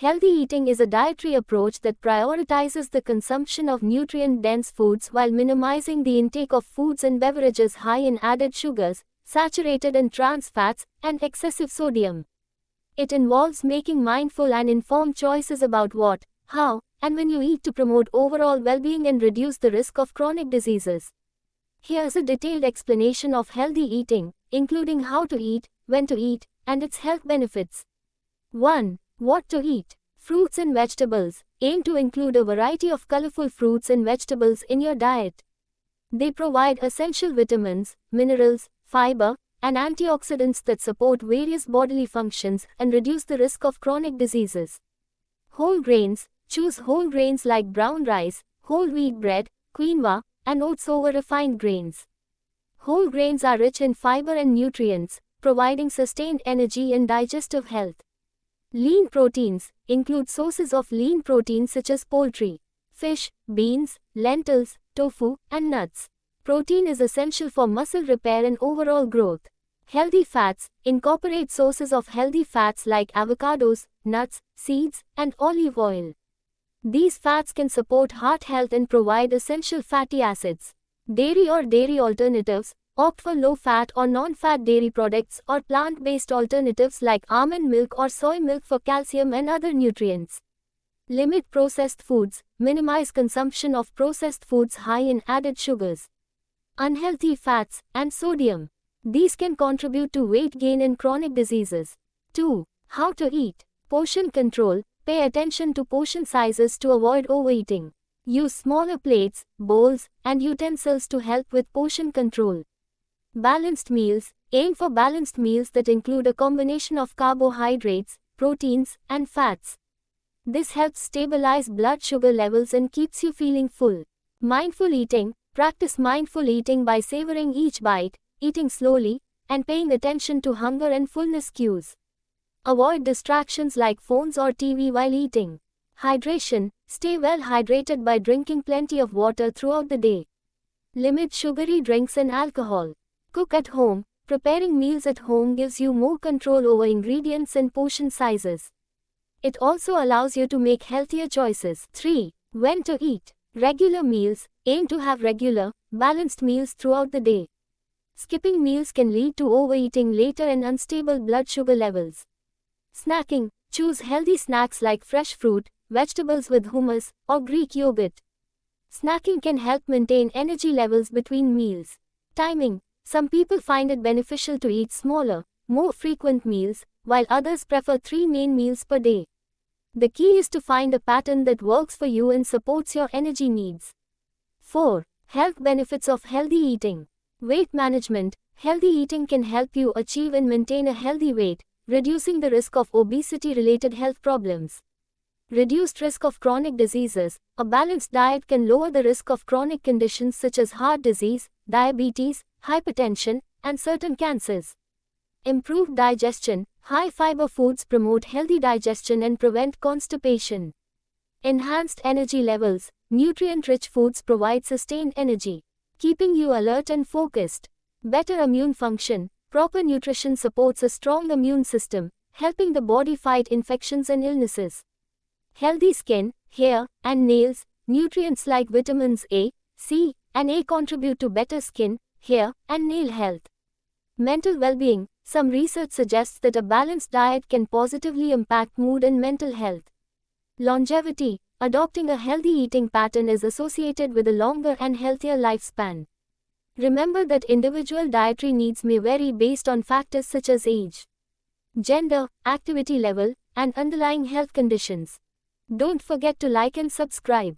Healthy eating is a dietary approach that prioritizes the consumption of nutrient-dense foods while minimizing the intake of foods and beverages high in added sugars, saturated and trans fats, and excessive sodium. It involves making mindful and informed choices about what, how, and when you eat to promote overall well-being and reduce the risk of chronic diseases. Here's a detailed explanation of healthy eating, including how to eat, when to eat, and its health benefits. 1. What to eat. Fruits and vegetables. Aim to include a variety of colorful fruits and vegetables in your diet. They provide essential vitamins, minerals, fiber, and antioxidants that support various bodily functions and reduce the risk of chronic diseases. Whole grains. Choose whole grains like brown rice, whole wheat bread, quinoa, and oats over refined grains. Whole grains are rich in fiber and nutrients, providing sustained energy and digestive health. Lean proteins. Include sources of lean protein such as poultry, fish, beans, lentils, tofu, and nuts. Protein is essential for muscle repair and overall growth. Healthy fats. Incorporate sources of healthy fats like avocados, nuts, seeds, and olive oil. These fats can support heart health and provide essential fatty acids. Dairy or dairy alternatives. Opt for low-fat or non-fat dairy products or plant-based alternatives like almond milk or soy milk for calcium and other nutrients. Limit processed foods. Minimize consumption of processed foods high in added sugars, unhealthy fats, and sodium. These can contribute to weight gain and chronic diseases. 2. How to eat. Portion control. Pay attention to portion sizes to avoid overeating. Use smaller plates, bowls, and utensils to help with portion control. Balanced meals. Aim for balanced meals that include a combination of carbohydrates, proteins, and fats. This helps stabilize blood sugar levels and keeps you feeling full. Mindful eating. Practice mindful eating by savoring each bite, eating slowly, and paying attention to hunger and fullness cues. Avoid distractions like phones or TV while eating. Hydration. Stay well hydrated by drinking plenty of water throughout the day. Limit sugary drinks and alcohol. Cook at home. Preparing meals at home gives you more control over ingredients and portion sizes. It also allows you to make healthier choices. 3. When to eat. Regular meals. Aim to have regular, balanced meals throughout the day. Skipping meals can lead to overeating later and unstable blood sugar levels. Snacking. Choose healthy snacks like fresh fruit, vegetables with hummus, or Greek yogurt. Snacking can help maintain energy levels between meals. Timing. Some people find it beneficial to eat smaller, more frequent meals, while others prefer 3 main meals per day. The key is to find a pattern that works for you and supports your energy needs. 4. Health benefits of healthy eating. Weight management. Healthy eating can help you achieve and maintain a healthy weight, reducing the risk of obesity-related health problems. Reduced risk of chronic diseases. A balanced diet can lower the risk of chronic conditions such as heart disease, diabetes, hypertension, and certain cancers. Improved digestion. High-fiber foods promote healthy digestion and prevent constipation. Enhanced energy levels. Nutrient-rich foods provide sustained energy, keeping you alert and focused. Better immune function. Proper nutrition supports a strong immune system, helping the body fight infections and illnesses. Healthy skin, hair, and nails. Nutrients like vitamins A, C, and A contribute to better skin, hair, and nail health. Mental well-being. Some research suggests that a balanced diet can positively impact mood and mental health. Longevity. Adopting a healthy eating pattern is associated with a longer and healthier lifespan. Remember that individual dietary needs may vary based on factors such as age, gender, activity level, and underlying health conditions. Don't forget to like and subscribe.